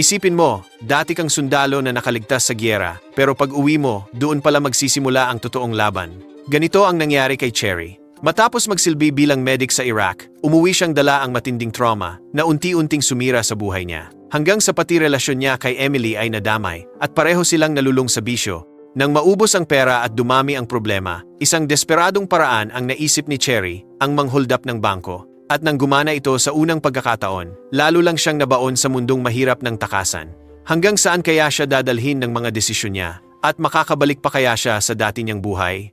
Isipin mo, dati kang sundalo na nakaligtas sa giyera, pero pag uwi mo, doon pala magsisimula ang totoong laban. Ganito ang nangyari kay Cherry. Matapos magsilbi bilang medic sa Iraq, umuwi siyang dala ang matinding trauma na unti-unting sumira sa buhay niya. Hanggang sa pati relasyon niya kay Emily ay nadamay at pareho silang nalulung sa bisyo. Nang maubos ang pera at dumami ang problema, isang desperadong paraan ang naisip ni Cherry, ang manghold up ng bangko. At nang gumana ito sa unang pagkakataon, lalo lang siyang nabaon sa mundong mahirap ng takasan. Hanggang saan kaya siya dadalhin ng mga desisyon niya? At makakabalik pa kaya siya sa dati niyang buhay?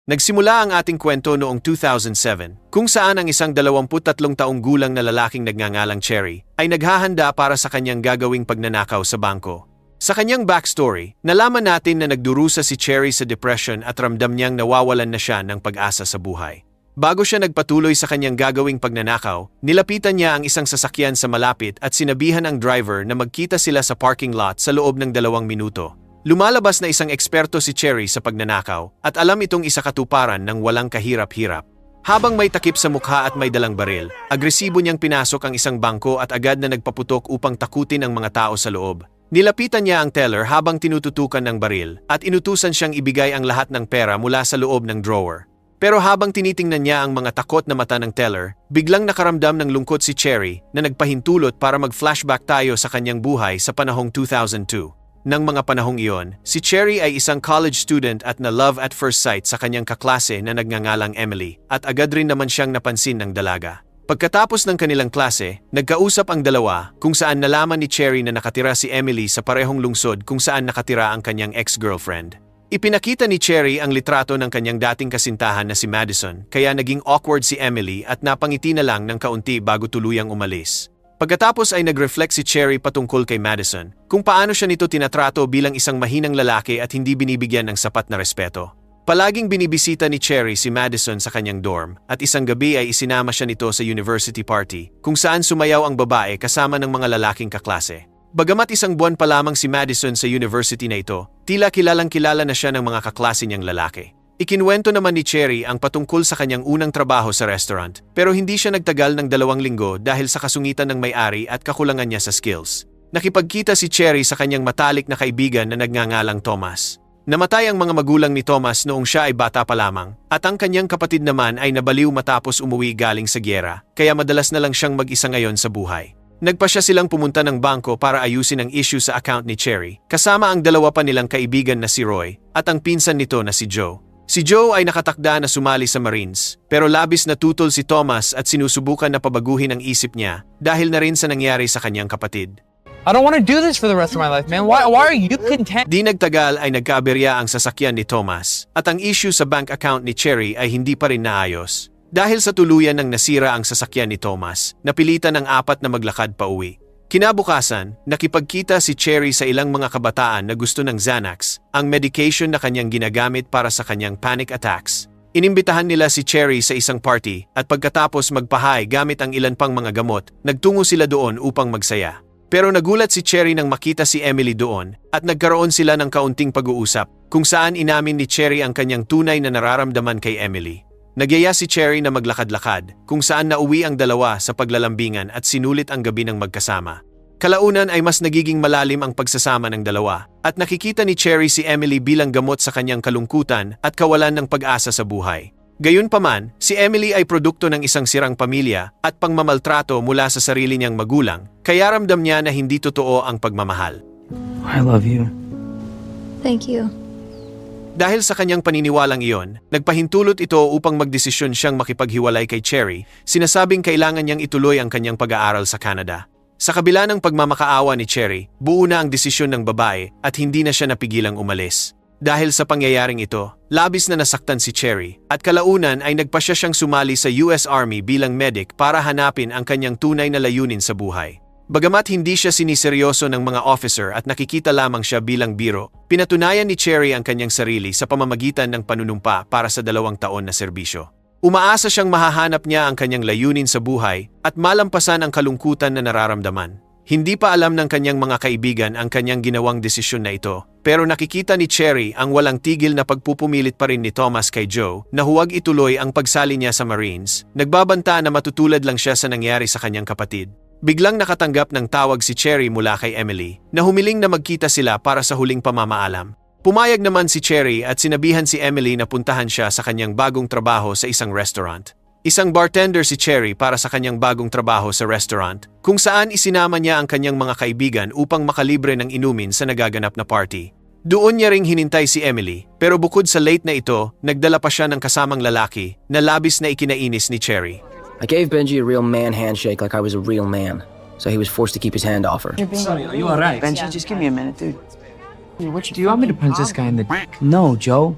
Nagsimula ang ating kwento noong 2007, kung saan ang isang 23 taong gulang na lalaking nagngangalang Cherry ay naghahanda para sa kanyang gagawing pagnanakaw sa bangko. Sa kanyang backstory, nalaman natin na nagdurusa si Cherry sa depression at ramdam niyang nawawalan na siya ng pag-asa sa buhay. Bago siya nagpatuloy sa kanyang gagawing pagnanakaw, nilapitan niya ang isang sasakyan sa malapit at sinabihan ang driver na magkita sila sa parking lot sa loob ng 2 minuto. Lumalabas na isang eksperto si Cherry sa pagnanakaw at alam itong isakatuparan ng walang kahirap-hirap. Habang may takip sa mukha at may dalang baril, agresibo niyang pinasok ang isang bangko at agad na nagpaputok upang takutin ang mga tao sa loob. Nilapitan niya ang teller habang tinututukan ng baril at inutusan siyang ibigay ang lahat ng pera mula sa loob ng drawer. Pero habang tinitingnan niya ang mga takot na mata ng teller, biglang nakaramdam ng lungkot si Cherry na nagpahintulot para mag-flashback tayo sa kanyang buhay sa panahong 2002. Nang mga panahong iyon, si Cherry ay isang college student at na-love at first sight sa kanyang kaklase na nagngangalang Emily at agad rin naman siyang napansin ng dalaga. Pagkatapos ng kanilang klase, nagkausap ang dalawa kung saan nalaman ni Cherry na nakatira si Emily sa parehong lungsod kung saan nakatira ang kanyang ex-girlfriend. Ipinakita ni Cherry ang litrato ng kanyang dating kasintahan na si Madison, kaya naging awkward si Emily at napangiti na lang ng kaunti bago tuluyang umalis. Pagkatapos ay nag-reflect si Cherry patungkol kay Madison, kung paano siya nito tinatrato bilang isang mahinang lalaki at hindi binibigyan ng sapat na respeto. Palaging binibisita ni Cherry si Madison sa kanyang dorm, at isang gabi ay isinama siya nito sa university party, kung saan sumayaw ang babae kasama ng mga lalaking kaklase. Bagamat isang buwan pa lamang si Madison sa university na ito, tila kilalang-kilala na siya ng mga kaklase niyang lalaki. Ikinwento naman ni Cherry ang patungkol sa kanyang unang trabaho sa restaurant, pero hindi siya nagtagal ng 2 linggo dahil sa kasungitan ng may-ari at kakulangan niya sa skills. Nakipagkita si Cherry sa kanyang matalik na kaibigan na nagngangalang Thomas. Namatay ang mga magulang ni Thomas noong siya ay bata pa lamang, at ang kanyang kapatid naman ay nabaliw matapos umuwi galing sa giyera, kaya madalas na lang siyang mag-isa ngayon sa buhay. Nagpasya silang pumunta ng bangko para ayusin ang issue sa account ni Cherry, kasama ang 2 pa nilang kaibigan na si Roy at ang pinsan nito na si Joe. Si Joe ay nakatakda na sumali sa Marines, pero labis na tutol si Thomas at sinusubukan na pabaguhin ang isip niya dahil na rin sa nangyari sa kanyang kapatid. I don't want to do this for the rest of my life, man. Why are you content? Di nagtagal ay nagkaaberya ang sasakyan ni Thomas at ang issue sa bank account ni Cherry ay hindi pa rin naayos. Dahil sa tuluyan ng nasira ang sasakyan ni Thomas, napilitan ang 4 na maglakad pa uwi. Kinabukasan, nakipagkita si Cherry sa ilang mga kabataan na gusto ng Xanax, ang medication na kanyang ginagamit para sa kanyang panic attacks. Inimbitahan nila si Cherry sa isang party at pagkatapos magpahay gamit ang ilan pang mga gamot, nagtungo sila doon upang magsaya. Pero nagulat si Cherry nang makita si Emily doon at nagkaroon sila ng kaunting pag-uusap kung saan inamin ni Cherry ang kanyang tunay na nararamdaman kay Emily. Nagyaya si Cherry na maglakad-lakad, kung saan nauwi ang 2 sa paglalambingan at sinulit ang gabi ng magkasama. Kalaunan ay mas nagiging malalim ang pagsasama ng 2, at nakikita ni Cherry si Emily bilang gamot sa kanyang kalungkutan at kawalan ng pag-asa sa buhay. Gayunpaman, si Emily ay produkto ng isang sirang pamilya at pangmamaltrato mula sa sarili niyang magulang, kaya ramdam niya na hindi totoo ang pagmamahal. I love you. Thank you. Dahil sa kanyang paniniwalang iyon, nagpahintulot ito upang magdesisyon siyang makipaghiwalay kay Cherry, sinasabing kailangan niyang ituloy ang kanyang pag-aaral sa Canada. Sa kabila ng pagmamakaawa ni Cherry, buo na ang desisyon ng babae at hindi na siya napigilang umalis. Dahil sa pangyayaring ito, labis na nasaktan si Cherry at kalaunan ay nagpasya siyang sumali sa US Army bilang medic para hanapin ang kanyang tunay na layunin sa buhay. Bagamat hindi siya siniseryoso ng mga officer at nakikita lamang siya bilang biro, pinatunayan ni Cherry ang kanyang sarili sa pamamagitan ng panunumpa para sa 2 taon na serbisyo. Umaasa siyang mahahanap niya ang kanyang layunin sa buhay at malampasan ang kalungkutan na nararamdaman. Hindi pa alam ng kanyang mga kaibigan ang kanyang ginawang desisyon na ito, pero nakikita ni Cherry ang walang tigil na pagpupumilit pa rin ni Thomas kay Joe na huwag ituloy ang pagsali niya sa Marines, nagbabanta na matutulad lang siya sa nangyari sa kanyang kapatid. Biglang nakatanggap ng tawag si Cherry mula kay Emily na humiling na magkita sila para sa huling pamamaalam. Pumayag naman si Cherry at sinabihan si Emily na puntahan siya sa kanyang bagong trabaho sa isang restaurant. Isang bartender si Cherry para sa kanyang bagong trabaho sa restaurant, kung saan isinama niya ang kanyang mga kaibigan upang makalibre ng inumin sa nagaganap na party. Doon niya ring hinintay si Emily, pero bukod sa late na ito, nagdala pa siya ng kasamang lalaki na labis na ikinainis ni Cherry. I gave Benji a real man handshake like I was a real man, so he was forced to keep his hand off her. Sonny, are you alright? Benji, just give me a minute, dude. Do you want me to punch this guy in the dick? No, Joe.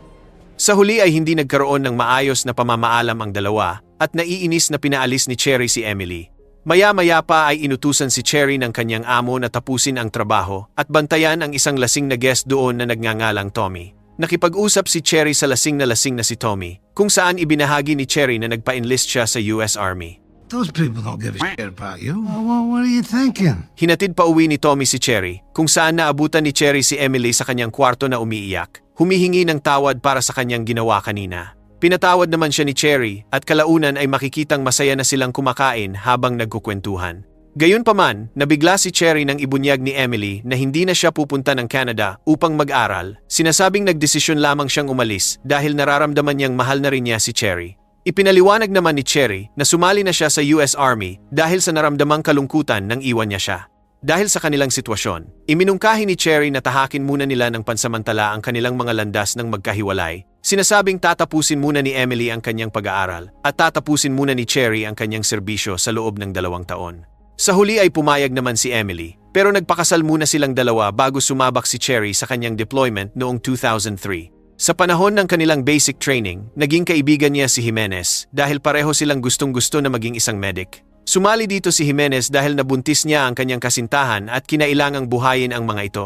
Sa huli ay hindi nagkaroon ng maayos na pamamaalam ang dalawa at naiinis na pinaalis ni Cherry si Emily. Maya-maya pa ay inutusan si Cherry ng kanyang amo na tapusin ang trabaho at bantayan ang isang lasing na guest doon na nagngangalang Tommy. Nakipag-usap si Cherry sa lasing na si Tommy, kung saan ibinahagi ni Cherry na nagpa-enlist siya sa US Army. Those people don't give a shit about you. What are you thinking? Hinatid pa uwi ni Tommy si Cherry, kung saan naabutan ni Cherry si Emily sa kanyang kwarto na umiiyak, humihingi ng tawad para sa kanyang ginawa kanina. Pinatawad naman siya ni Cherry at kalaunan ay makikitang masaya na silang kumakain habang nagkukwentuhan. Gayunpaman, nabigla si Cherry nang ibunyag ni Emily na hindi na siya pupunta ng Canada upang mag-aral. Sinasabing nagdesisyon lamang siyang umalis dahil nararamdaman niyang mahal na rin niya si Cherry. Ipinaliwanag naman ni Cherry na sumali na siya sa US Army dahil sa naramdamang kalungkutan nang iwan niya siya. Dahil sa kanilang sitwasyon, iminungkahi ni Cherry na tahakin muna nila ng pansamantala ang kanilang mga landas ng magkahiwalay. Sinasabing tatapusin muna ni Emily ang kanyang pag-aaral at tatapusin muna ni Cherry ang kanyang serbisyo sa loob ng 2 taon. Sa huli ay pumayag naman si Emily, pero nagpakasal muna silang dalawa bago sumabak si Cherry sa kanyang deployment noong 2003. Sa panahon ng kanilang basic training, naging kaibigan niya si Jimenez dahil pareho silang gustong-gusto na maging isang medic. Sumali dito si Jimenez dahil nabuntis niya ang kanyang kasintahan at kinailangang buhayin ang mga ito.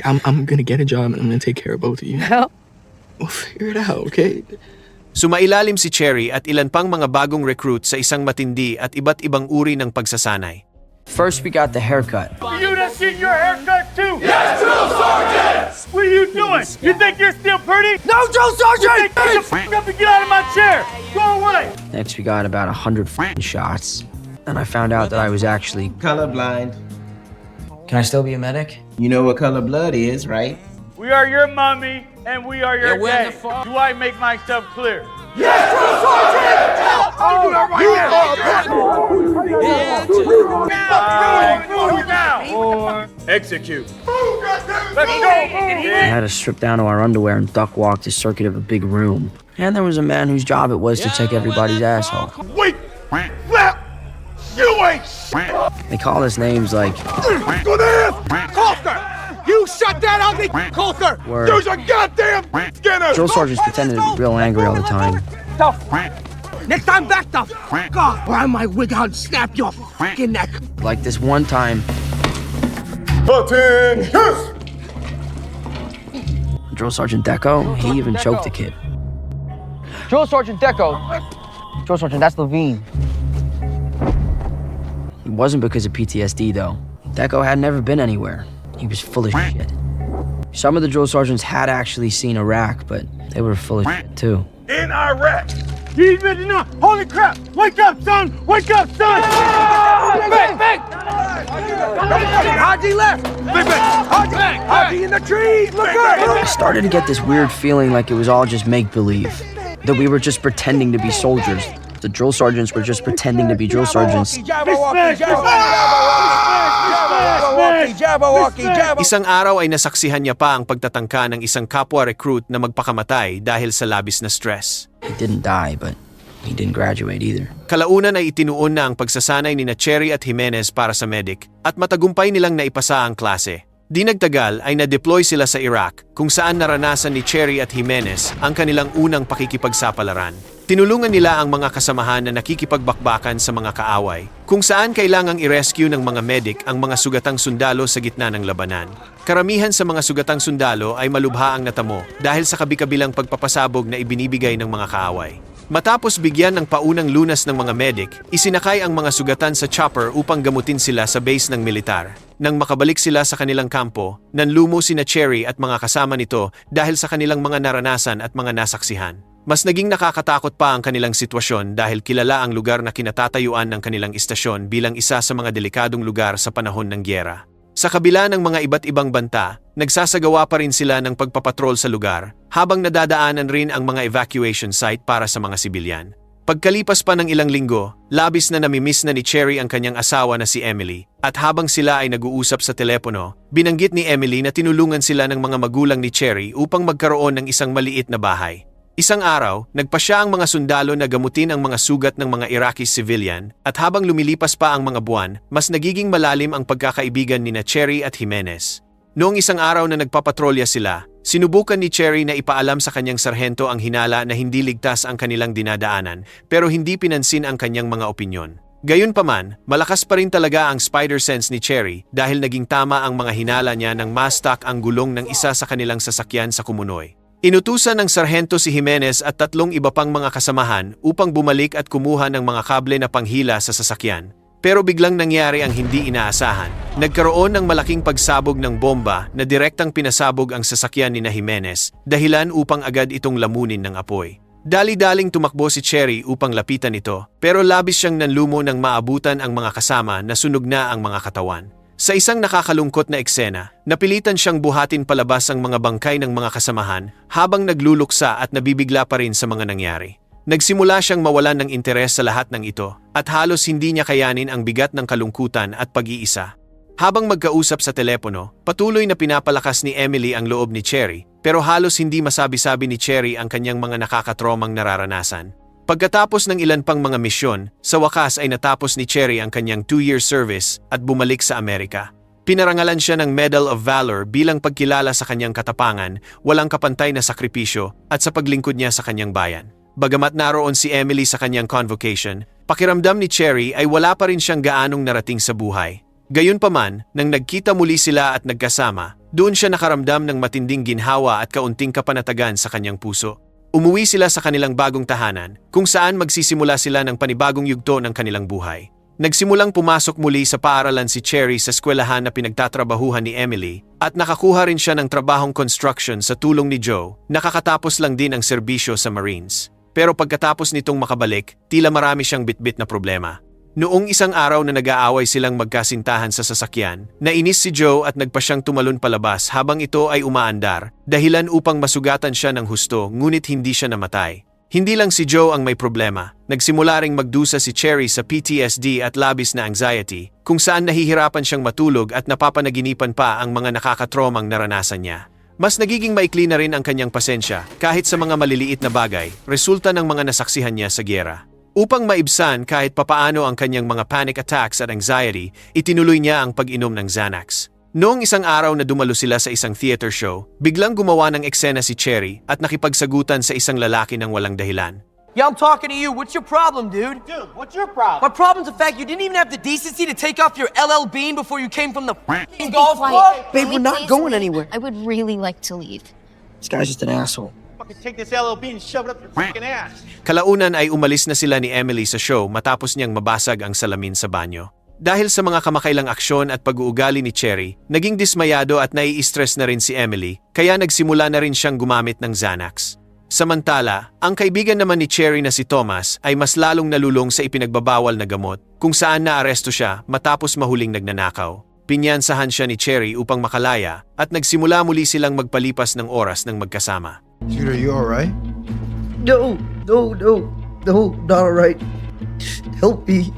I'm gonna get a job and I'm gonna take care of both of you. We'll figure it out, okay? Sumailalim si Cherry at ilan pang mga bagong recruit sa isang matindi at iba't ibang uri ng pagsasanay. First, we got the haircut. You done seen your haircut too? Yes, Drill Sergeant! What are you doing? You think you're still pretty? No, Drill Sergeant! Get the f*** up and get out of my chair! Go away! Next, we got about 100 shots. And I found out that I was actually... Colorblind. Can I still be a medic? You know what color blood is, right? We are your mommy and we are your daddy. Do I make myself clear? Or execute. Let's go! I had to strip down to our underwear and duck walk the circuit of a big room. And there was a man whose job it was to check everybody's asshole. Wait! Flap! You ain't shit! They call us names like... Go there! Coulter! You shut that ugly Coulter! Word. Use a goddamn Skinner! Drill sergeants pretended to be real angry all the time. Next time, back the f*** off, or I might wig out and snap your f***ing neck. Like this one time, Drill Sergeant Deco, he even choked the kid. Drill Sergeant Deco. Drill Sergeant, that's Levine. It wasn't because of PTSD though. Deco had never been anywhere. He was full of shit. Some of the drill sergeants had actually seen Iraq, but they were full of shit too. In Iraq! He's been enough! Holy crap! Wake up, son! Wake up, son! Bang! Bang! Haji left! Bang! Bang! Haji in the trees! Look up! I started to get this weird feeling like it was all just make-believe. That we were just pretending to be soldiers. The drill sergeants were just pretending to be drill sergeants. Isang araw ay nasaksihan niya pa ang pagtatangka ng isang kapwa recruit na magpakamatay dahil sa labis na stress. He didn't die, but he didn't graduate either. Kalaunan ay itinuon na ang pagsasanay ni Cherry at Jimenez para sa medic at matagumpay nilang naipasa ang klase. Di nagtagal ay na-deploy sila sa Iraq kung saan naranasan ni Cherry at Jimenez ang kanilang unang pakikipagsapalaran. Tinulungan nila ang mga kasamahan na nakikipagbakbakan sa mga kaaway, kung saan kailangang i-rescue ng mga medic ang mga sugatang sundalo sa gitna ng labanan. Karamihan sa mga sugatang sundalo ay malubha ang natamo dahil sa kabi-kabilang pagpapasabog na ibinibigay ng mga kaaway. Matapos bigyan ng paunang lunas ng mga medic, isinakay ang mga sugatan sa chopper upang gamutin sila sa base ng militar. Nang makabalik sila sa kanilang kampo, nanlumo sina Cherry at mga kasama nito dahil sa kanilang mga naranasan at mga nasaksihan. Mas naging nakakatakot pa ang kanilang sitwasyon dahil kilala ang lugar na kinatatayuan ng kanilang istasyon bilang isa sa mga delikadong lugar sa panahon ng gyera. Sa kabila ng mga iba't ibang banta, nagsasagawa pa rin sila ng pagpapatrol sa lugar, habang nadadaanan rin ang mga evacuation site para sa mga sibilyan. Pagkalipas pa ng ilang linggo, labis na namimiss na ni Cherry ang kanyang asawa na si Emily, at habang sila ay nag-uusap sa telepono, binanggit ni Emily na tinulungan sila ng mga magulang ni Cherry upang magkaroon ng isang maliit na bahay. Isang araw, nagpasya ang mga sundalo na gamutin ang mga sugat ng mga Iraqi civilian, at habang lumilipas pa ang mga buwan, mas nagiging malalim ang pagkakaibigan ni Cherry at Jimenez. Noong isang araw na nagpapatrolya sila, sinubukan ni Cherry na ipaalam sa kanyang sarhento ang hinala na hindi ligtas ang kanilang dinadaanan, pero hindi pinansin ang kanyang mga opinyon. Gayunpaman, malakas pa rin talaga ang spider sense ni Cherry dahil naging tama ang mga hinala niya nang ma-stock ang gulong ng isa sa kanilang sasakyan sa Kumunoy. Inutusan ng sarhento si Jimenez at 3 iba pang mga kasamahan upang bumalik at kumuha ng mga kable na panghila sa sasakyan. Pero biglang nangyari ang hindi inaasahan. Nagkaroon ng malaking pagsabog ng bomba na direktang pinasabog ang sasakyan ni Jimenez, dahilan upang agad itong lamunin ng apoy. Dali-daling tumakbo si Cherry upang lapitan ito, pero labis siyang nanlumo nang maabutan ang mga kasama na sunog na ang mga katawan. Sa isang nakakalungkot na eksena, napilitan siyang buhatin palabas ang mga bangkay ng mga kasamahan habang nagluluksa at nabibigla pa rin sa mga nangyari. Nagsimula siyang mawalan ng interes sa lahat ng ito at halos hindi niya kayanin ang bigat ng kalungkutan at pag-iisa. Habang magkausap sa telepono, patuloy na pinapalakas ni Emily ang loob ni Cherry, pero halos hindi masabi-sabi ni Cherry ang kanyang mga nakakatromang nararanasan. Pagkatapos ng ilan pang mga misyon, sa wakas ay natapos ni Cherry ang kanyang 2-year service at bumalik sa Amerika. Pinarangalan siya ng Medal of Valor bilang pagkilala sa kanyang katapangan, walang kapantay na sakripisyo at sa paglingkod niya sa kanyang bayan. Bagamat naroon si Emily sa kanyang convocation, pakiramdam ni Cherry ay wala pa rin siyang gaanong narating sa buhay. Gayunpaman, nang nagkita muli sila at nagkasama, doon siya nakaramdam ng matinding ginhawa at kaunting kapanatagan sa kanyang puso. Umuwi sila sa kanilang bagong tahanan, kung saan magsisimula sila ng panibagong yugto ng kanilang buhay. Nagsimulang pumasok muli sa paaralan si Cherry sa eskwelahan na pinagtatrabahuhan ni Emily, at nakakuha rin siya ng trabahong construction sa tulong ni Joe, nakakatapos lang din ang serbisyo sa Marines. Pero pagkatapos nitong makabalik, tila marami siyang bitbit na problema. Noong isang araw na nag-aaway silang magkasintahan sa sasakyan, nainis si Joe at nagpa siyang tumalon palabas habang ito ay umaandar, dahilan upang masugatan siya ng husto ngunit hindi siya namatay. Hindi lang si Joe ang may problema, nagsimula ring magdusa si Cherry sa PTSD at labis na anxiety, kung saan nahihirapan siyang matulog at napapanaginipan pa ang mga nakakatromang naranasan niya. Mas nagiging maikli na rin ang kanyang pasensya kahit sa mga maliliit na bagay, resulta ng mga nasaksihan niya sa gyera. Upang maibsan kahit papaano ang kanyang mga panic attacks at anxiety, itinuloy niya ang pag-inom ng Xanax. Noong isang araw na dumalo sila sa isang theater show, biglang gumawa ng eksena si Cherry at nakipagsagutan sa isang lalaki ng walang dahilan. Yeah, I'm talking to you. What's your problem, dude? Dude, what's your problem? My problem's the fact you didn't even have the decency to take off your LL Bean before you came from the Be golf quiet. club. Can Babe, we we're not please going leave? anywhere. I would really like to leave. This guy's just an asshole. Fucking take this LLB and shove it up your fucking ass. Kalaunan ay umalis na sila ni Emily sa show matapos niyang mabasag ang salamin sa banyo. Dahil sa mga kamakailang aksyon at pag-uugali ni Cherry, naging dismayado at nai-stress na rin si Emily, kaya nagsimula na rin siyang gumamit ng Xanax. Samantala, ang kaibigan naman ni Cherry na si Thomas ay mas lalong nalulong sa ipinagbabawal na gamot, kung saan naaresto siya matapos mahuling nagnanakaw. Pinyansahan siya ni Cherry upang makalaya at nagsimula muli silang magpalipas ng oras ng magkasama. Dude, are you alright? No, not alright. Help me.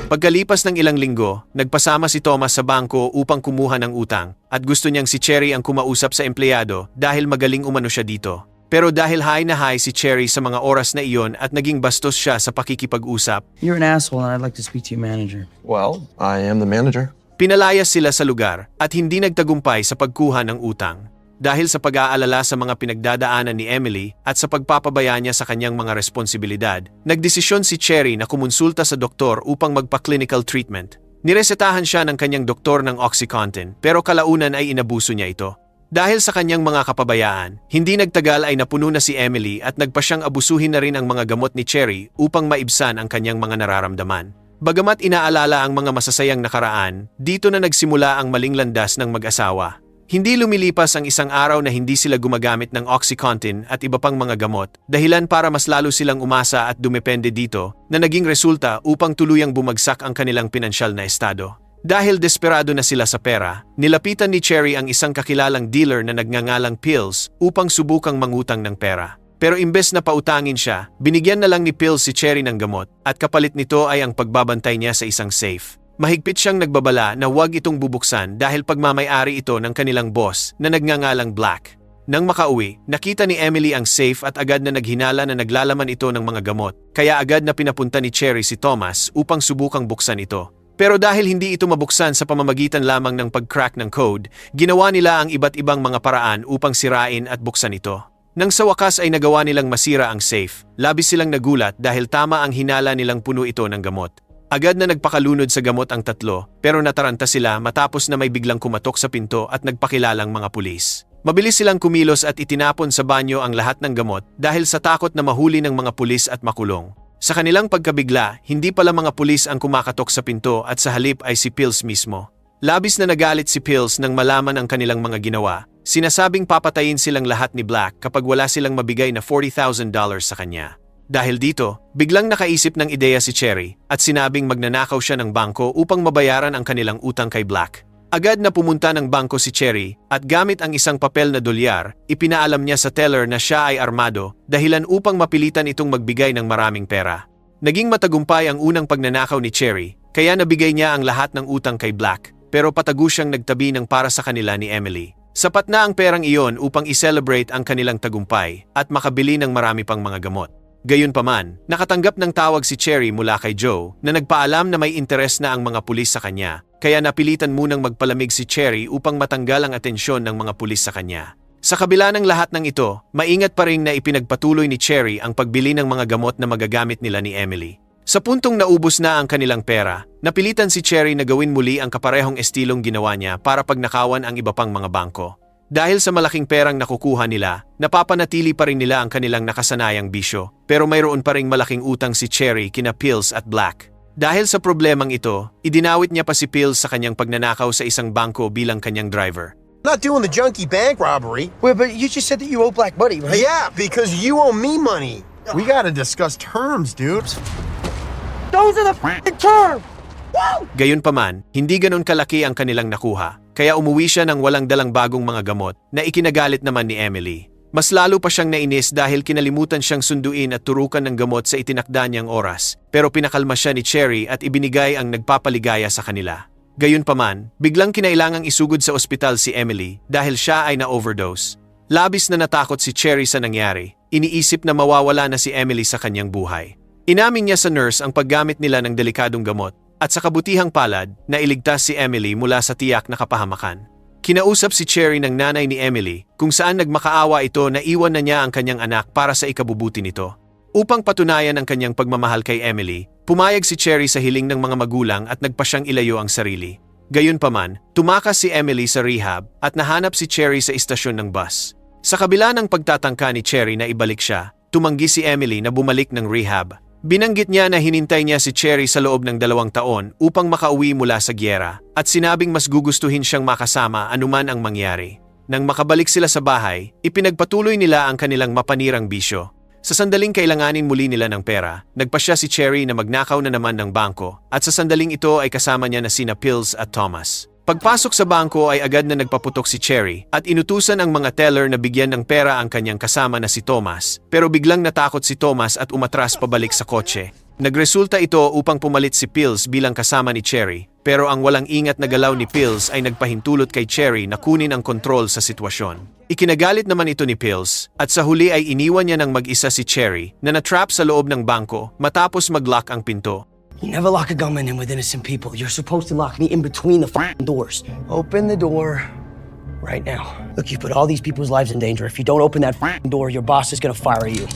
Pagkalipas ng ilang linggo, nagpasama si Thomas sa bangko upang kumuha ng utang at gusto niyang si Cherry ang kumausap sa empleyado dahil magaling umano siya dito. Pero dahil high na high si Cherry sa mga oras na iyon at naging bastos siya sa pakikipag-usap, You're an asshole and I'd like to speak to your manager. Well, I am the manager. pinalayas sila sa lugar at hindi nagtagumpay sa pagkuha ng utang. Dahil sa pag-aalala sa mga pinagdadaanan ni Emily at sa pagpapabaya niya sa kanyang mga responsibilidad, nagdesisyon si Cherry na kumonsulta sa doktor upang magpa-clinical treatment. Niresetahan siya ng kanyang doktor ng OxyContin pero kalaunan ay inabuso niya ito. Dahil sa kanyang mga kapabayaan, hindi nagtagal ay napuno na si Emily at nagpa siyang abusuhin na rin ang mga gamot ni Cherry upang maibsan ang kanyang mga nararamdaman. Bagamat inaalala ang mga masasayang nakaraan, dito na nagsimula ang maling landas ng mag-asawa. Hindi lumilipas ang isang araw na hindi sila gumagamit ng OxyContin at iba pang mga gamot, dahilan para mas lalo silang umasa at dumepende dito, na naging resulta upang tuluyang bumagsak ang kanilang pinansyal na estado. Dahil desperado na sila sa pera, nilapitan ni Cherry ang isang kakilalang dealer na nagngangalang Pills upang subukang mangutang ng pera. Pero imbes na pautangin siya, binigyan na lang ni Pills si Cherry ng gamot at kapalit nito ay ang pagbabantay niya sa isang safe. Mahigpit siyang nagbabala na huwag itong bubuksan dahil pagmamay-ari ito ng kanilang boss na nagngangalang Black. Nang makauwi, nakita ni Emily ang safe at agad na naghinala na naglalaman ito ng mga gamot, kaya agad na pinapunta ni Cherry si Thomas upang subukang buksan ito. Pero dahil hindi ito mabuksan sa pamamagitan lamang ng pag-crack ng code, ginawa nila ang iba't ibang mga paraan upang sirain at buksan ito. Nang sa wakas ay nagawa nilang masira ang safe, labis silang nagulat dahil tama ang hinala nilang puno ito ng gamot. Agad na nagpakalunod sa gamot ang tatlo, pero nataranta sila matapos na may biglang kumatok sa pinto at nagpakilalang mga pulis. Mabilis silang kumilos at itinapon sa banyo ang lahat ng gamot dahil sa takot na mahuli ng mga pulis at makulong. Sa kanilang pagkabigla, hindi pala mga pulis ang kumakatok sa pinto at sa halip ay si Pills mismo. Labis na nagalit si Pills nang malaman ang kanilang mga ginawa. Sinasabing papatayin silang lahat ni Black kapag wala silang mabigay na $40,000 sa kanya. Dahil dito, biglang nakaisip ng ideya si Cherry at sinabing magnanakaw siya ng bangko upang mabayaran ang kanilang utang kay Black. Agad na pumunta ng bangko si Cherry at gamit ang isang papel na dolyar, ipinaalam niya sa teller na siya ay armado dahilan upang mapilitan itong magbigay ng maraming pera. Naging matagumpay ang unang pagnanakaw ni Cherry, kaya nabigay niya ang lahat ng utang kay Black, pero patago siyang nagtabi ng para sa kanila ni Emily. Sapat na ang perang iyon upang i-celebrate ang kanilang tagumpay at makabili ng marami pang mga gamot. Gayunpaman, nakatanggap ng tawag si Cherry mula kay Joe na nagpaalam na may interes na ang mga pulis sa kanya, kaya napilitan munang magpalamig si Cherry upang matanggal ang atensyon ng mga pulis sa kanya. Sa kabila ng lahat ng ito, maingat pa rin na ipinagpatuloy ni Cherry ang pagbili ng mga gamot na magagamit nila ni Emily. Sa puntong naubos na ang kanilang pera, napilitan si Cherry na gawin muli ang kaparehong estilong ginawa niya para pagnakawan ang iba pang mga bangko. Dahil sa malaking perang nakukuha nila, napapanatili pa rin nila ang kanilang nakasanayang bisyo, pero mayroon pa ring malaking utang si Cherry kina Pills at Black. Dahil sa problemang ito, idinawit niya pa si Pills sa kanyang pagnanakaw sa isang bangko bilang kanyang driver. Not doing the junkie bank robbery. Wait, but you just said that you owe Black money, right? Yeah, because you owe me money. We gotta discuss terms, dude. Those are the f***ing terms! Gayunpaman, hindi ganon kalaki ang kanilang nakuha, kaya umuwi siya ng walang dalang bagong mga gamot na ikinagalit naman ni Emily. Mas lalo pa siyang nainis dahil kinalimutan siyang sunduin at turukan ng gamot sa itinakda niyang oras, pero pinakalma siya ni Cherry at ibinigay ang nagpapaligaya sa kanila. Gayunpaman, biglang kinailangang isugod sa ospital si Emily dahil siya ay na-overdose. Labis na natakot si Cherry sa nangyari, iniisip na mawawala na si Emily sa kanyang buhay. Inamin niya sa nurse ang paggamit nila ng delikadong gamot, at sa kabutihang palad, nailigtas si Emily mula sa tiyak na kapahamakan. Kinausap si Cherry ng nanay ni Emily kung saan nagmakaawa ito na iwan na niya ang kanyang anak para sa ikabubuti nito. Upang patunayan ang kanyang pagmamahal kay Emily, pumayag si Cherry sa hiling ng mga magulang at nagpa siyang ilayo ang sarili. Gayunpaman, tumakas si Emily sa rehab at nahanap si Cherry sa istasyon ng bus. Sa kabila ng pagtatangka ni Cherry na ibalik siya, tumanggi si Emily na bumalik ng rehab. Binanggit niya na hinintay niya si Cherry sa loob ng 2 taon upang makauwi mula sa gyera at sinabing mas gugustuhin siyang makasama anuman ang mangyari. Nang makabalik sila sa bahay, ipinagpatuloy nila ang kanilang mapanirang bisyo. Sa sandaling kailanganin muli nila ng pera, nagpasya si Cherry na magnakaw na naman ng bangko at sa sandaling ito ay kasama niya na sina Pills at Thomas. Pagpasok sa bangko ay agad na nagpaputok si Cherry at inutusan ang mga teller na bigyan ng pera ang kanyang kasama na si Thomas, pero biglang natakot si Thomas at umatras pabalik sa kotse. Nagresulta ito upang pumalit si Pills bilang kasama ni Cherry, pero ang walang ingat na galaw ni Pills ay nagpahintulot kay Cherry na kunin ang kontrol sa sitwasyon. Ikinagalit naman ito ni Pills at sa huli ay iniwan niya ng mag-isa si Cherry na natrap sa loob ng bangko matapos mag-lock ang pinto. You never lock a gunman in with innocent people. You're supposed to lock me in between the f***ing doors. Open the door right now. Look, you put all these people's lives in danger. If you don't open that f***ing door, your boss is gonna fire you.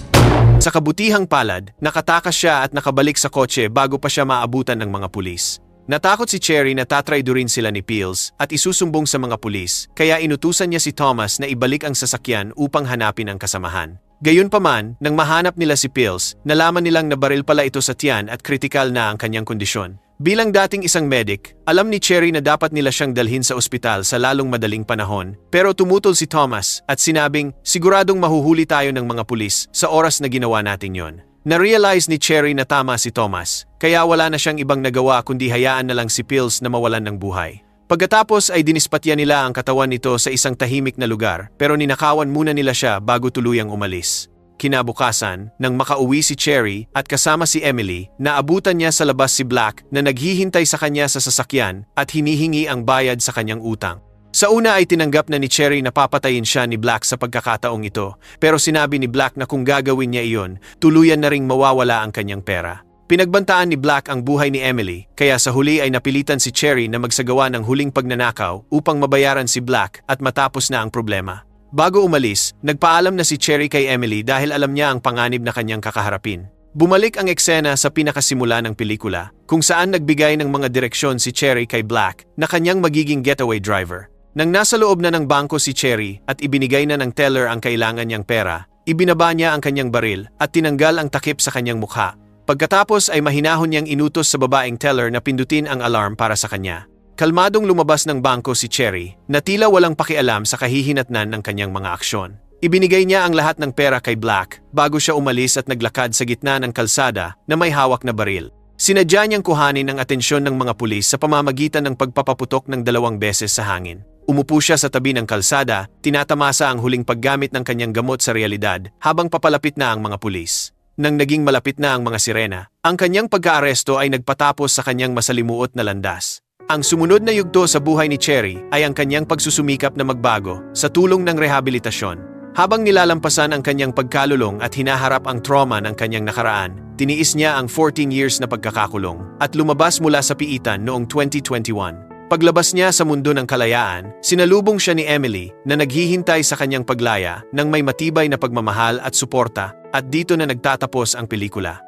Sa kabutihang palad, nakatakas siya at nakabalik sa kotse bago pa siya maabutan ng mga pulis. Natakot si Cherry na tatraydurin sila ni Pills at isusumbong sa mga pulis, kaya inutusan niya si Thomas na ibalik ang sasakyan upang hanapin ang kasamahan. Gayunpaman, nang mahanap nila si Pills, nalaman nilang nabaril pala ito sa tiyan at kritikal na ang kanyang kondisyon. Bilang dating isang medic, alam ni Cherry na dapat nila siyang dalhin sa ospital sa lalong madaling panahon. Pero tumutol si Thomas at sinabing, siguradong mahuhuli tayo ng mga pulis sa oras na ginawa natin yon. Na-realize ni Cherry na tama si Thomas, kaya wala na siyang ibang nagawa kundi hayaan na lang si Pills na mawalan ng buhay. Pagkatapos ay dinispatya nila ang katawan nito sa isang tahimik na lugar, pero ninakawan muna nila siya bago tuluyang umalis. Kinabukasan, nang makauwi si Cherry at kasama si Emily, naabutan niya sa labas si Black na naghihintay sa kanya sa sasakyan at hinihingi ang bayad sa kanyang utang. Sa una ay tinanggap na ni Cherry na papatayin siya ni Black sa pagkakataong ito, pero sinabi ni Black na kung gagawin niya iyon, tuluyan na ring mawawala ang kanyang pera. Pinagbantaan ni Black ang buhay ni Emily, kaya sa huli ay napilitan si Cherry na magsagawa ng huling pagnanakaw upang mabayaran si Black at matapos na ang problema. Bago umalis, nagpaalam na si Cherry kay Emily dahil alam niya ang panganib na kanyang kakaharapin. Bumalik ang eksena sa pinakasimula ng pelikula, kung saan nagbigay ng mga direksyon si Cherry kay Black na kanyang magiging getaway driver. Nang nasa loob na ng bangko si Cherry at ibinigay na ng teller ang kailangan niyang pera, ibinaba niya ang kanyang baril at tinanggal ang takip sa kanyang mukha. Pagkatapos ay mahinahon niyang inutos sa babaeng teller na pindutin ang alarm para sa kanya. Kalmadong lumabas ng bangko si Cherry, na tila walang pakialam sa kahihinatnan ng kanyang mga aksyon. Ibinigay niya ang lahat ng pera kay Black bago siya umalis at naglakad sa gitna ng kalsada na may hawak na baril. Sinadya niyang kuhanin ang atensyon ng mga pulis sa pamamagitan ng pagpapaputok ng 2 beses sa hangin. Umupo siya sa tabi ng kalsada, tinatamasa ang huling paggamit ng kanyang gamot sa realidad habang papalapit na ang mga pulis. Nang naging malapit na ang mga sirena, ang kanyang pagkaaresto ay nagpatapos sa kanyang masalimuot na landas. Ang sumunod na yugto sa buhay ni Cherry ay ang kanyang pagsusumikap na magbago sa tulong ng rehabilitasyon. Habang nilalampasan ang kanyang pagkalulong at hinaharap ang trauma ng kanyang nakaraan, tiniis niya ang 14 years na pagkakakulong at lumabas mula sa piitan noong 2021. Paglabas niya sa mundo ng kalayaan, sinalubong siya ni Emily na naghihintay sa kanyang paglaya ng may matibay na pagmamahal at suporta, at dito na nagtatapos ang pelikula.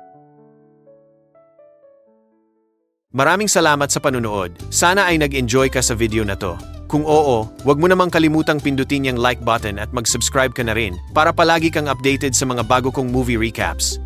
Maraming salamat sa panunood. Sana ay nag-enjoy ka sa video na to. Kung oo, huwag mo namang kalimutang pindutin yung like button at mag-subscribe ka na rin para palagi kang updated sa mga bago kong movie recaps.